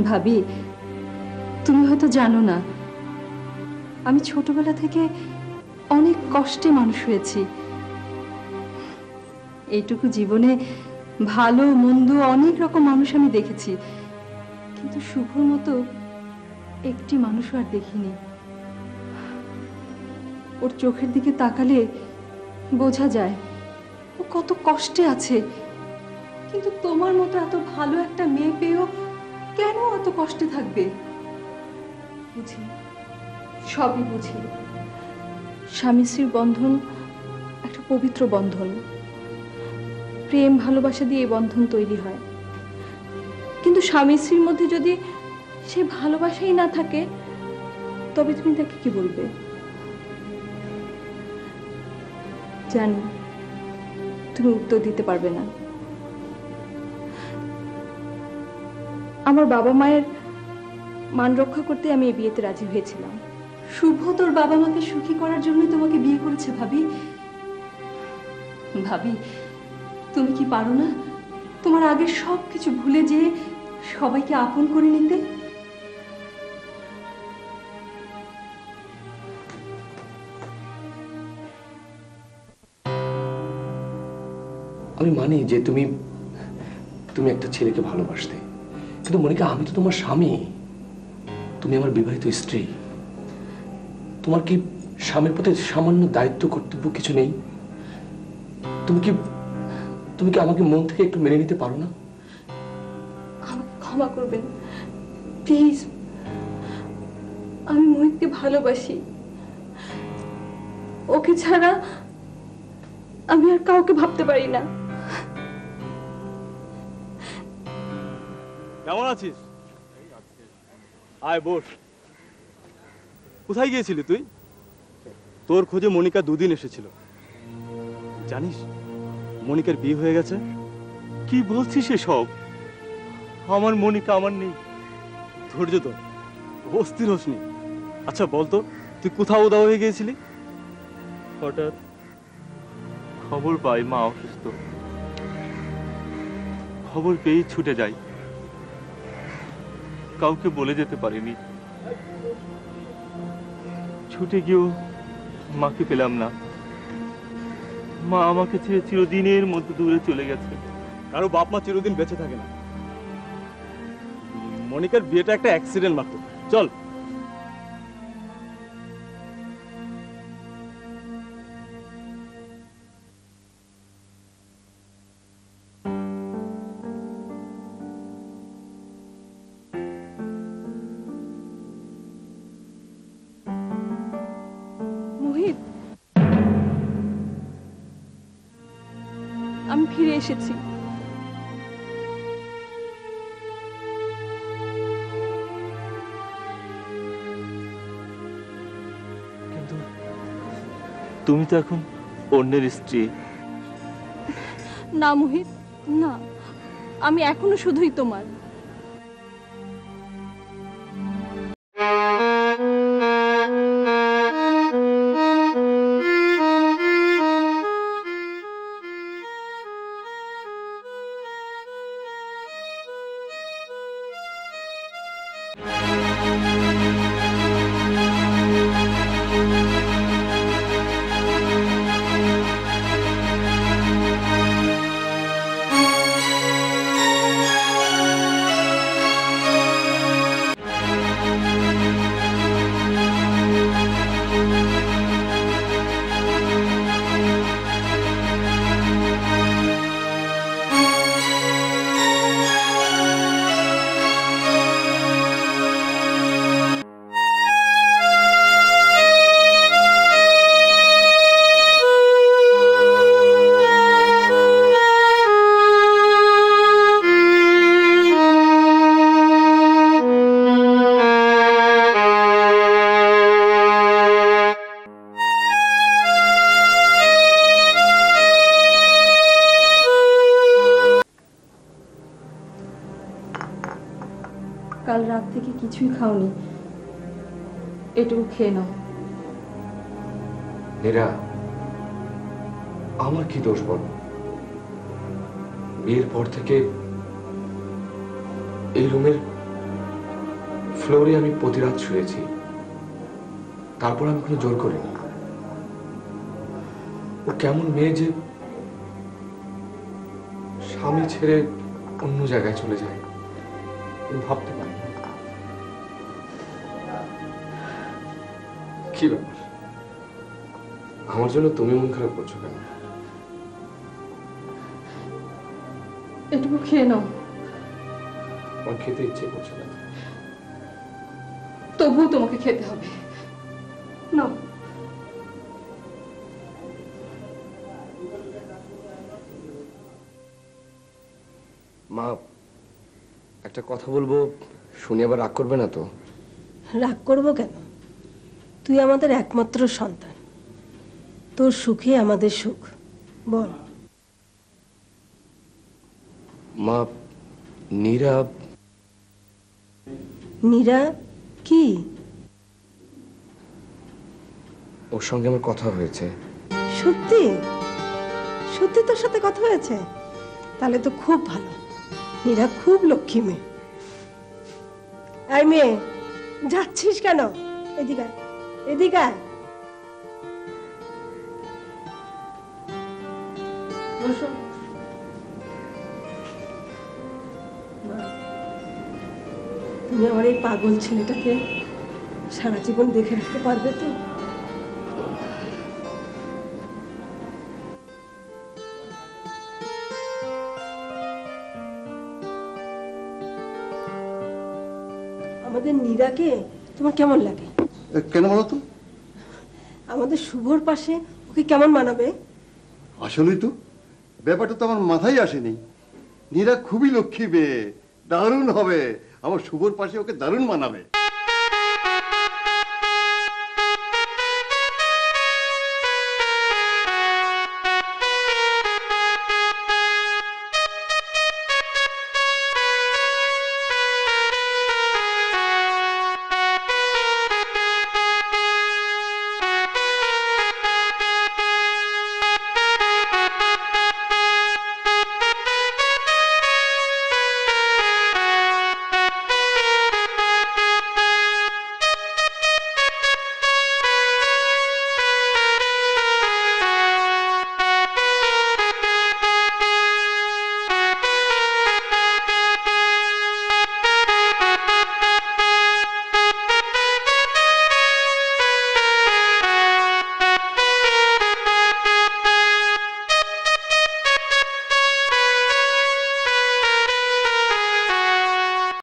ভাবি, তুমি হয়তো জানো না, আমি ছোটবেলা থেকে অনেক কষ্টে মানুষ হয়েছি। এইটুকু জীবনে ভালো মন্দ অনেক রকম মানুষ আমি দেখেছি, কিন্তু শুভর মতো একটি মানুষও আর দেখিনি। ওর চোখের দিকে তাকালে বোঝা যায় ও কত কষ্টে আছে। কিন্তু তোমার মতো এত ভালো একটা মেয়ে পেয়েও কেন এত কষ্টে থাকবে? বুঝি, সবই বুঝি। স্বামী স্ত্রীর বন্ধন একটা পবিত্র বন্ধন, প্রেম ভালোবাসা দিয়ে এই বন্ধন তৈরি হয়। কিন্তু স্বামী স্ত্রীর মধ্যে যদি সে ভালোবাসাই না থাকে, তবে তুমি তাকে কি বলবে? জানি তুমি উত্তর দিতে পারবে না। আমার বাবা মায়ের মান রক্ষা করতে আমি এই বিয়েতে রাজি হয়েছিলাম। শুভ তোর বাবা মাকে সুখী করার জন্যই তোমাকে বিয়ে করেছে ভাবি। ভাবি, তুমি কি পারো না তোমার আগের সবকিছু ভুলে যেয়ে সবাইকে আপন করে নিতে? আমি মানি যে তুমি তুমি একটা ছেলেকে ভালোবাসতে, কিন্তু মনিকা আমি তো তোমার স্বামী, তুমি আমার বিবাহিত স্ত্রী। তোমার কি স্বামীর প্রতি সামান্য দায়িত্ব কর্তব্য কিছু নেই? তুমি কি আমাকে মন থেকে একটু মেনে নিতে পারো না? আমাকে ক্ষমা করবেন প্লিজ। আমি মোহিতকে ভালোবাসি, ওকে ছাড়া আমি আর কাউকে ভাবতে পারি না। কেমন আছিস? আয় বস। কোথায় গিয়েছিলি তুই? তোর খোঁজে মনিকা দুদিন এসেছিল। জানিস মনিকার বিয়ে হয়ে গেছে? কি বলছিস এসব? আমার মনিকা আমার নেই। ধৈর্য ধর, অস্থির হোসনি। আচ্ছা বলতো, তুই কোথাও উধাও হয়ে গিয়েছিলি? হঠাৎ খবর পাই মা অসুস্থ। খবর পেয়ে ছুটে যাই, কাউকে বলে যেতে পারিনি। ছুটে গিয়েও মাকে পেলাম না। মা আমাকে ছেড়ে চিরদিনের মধ্যে দূরে চলে গেছে। কারো বাপ মা চিরদিন বেঁচে থাকে না। মনিকার বিয়েটা একটা অ্যাক্সিডেন্ট মাত্র। চল। মোহিত, আমি ফিরে এসেছি। কিন্তু তুমি তো এখন অন্যের স্ত্রী। না মোহিত, না, আমি এখনো শুধুই তোমার। কাল রাত থেকে কিছুই খাওনি, এটুকু খেয়ে নাও। নীরা, আমার কি দোষ বল? বিয়ের পর থেকে এই রুমের ফ্লোরে আমি প্রতি রাত শুয়েছি, তারপর আমি কোনো জোর করিনি। ও কেমন মেয়ে যে স্বামী ছেড়ে অন্য জায়গায় চলে যায়, আমি ভাবতে পারি না। কি ব্যাপার, আমার জন্য তুমি মন খারাপ করছো কেন? এটুকু খেয়ে নাও। আমার খেতে ইচ্ছে করছে না। তবুও তোমাকে খেতে হবে। নাও। মা, একটা কথা বলবো, শুনি আবার রাগ করবে না তো? রাগ করবো কেন? তুই আমাদের একমাত্র সন্তান, তোর সুখে আমাদের সুখ। বল। মা, নীরা। নীরা কি? ওর সঙ্গে আমার কথা হয়েছে। সত্যি? সত্যি তোর সাথে কথা হয়েছে? তাহলে তো খুব ভালো। নীরা খুব লক্ষ্মী মেয়ে। এই মেয়ে, যাচ্ছিস কেন? এদিকে আয়, এদিকে আয়। বসো। তুমি আমার এই পাগল ছেলেটাকে সারা জীবন দেখে রাখতে পারবে তো? আমাদের নীরাকে তোমার কেমন লাগে? কেন বলো তো? আমাদের শুভর পাশে ওকে কেমন মানাবে? আসলেই তো ব্যাপারটা তো আমার মাথায় আসেনি। নীরা খুবই লক্ষ্মী মেয়ে, দারুণ হবে। আমার শুভর পাশে ওকে দারুণ মানাবে।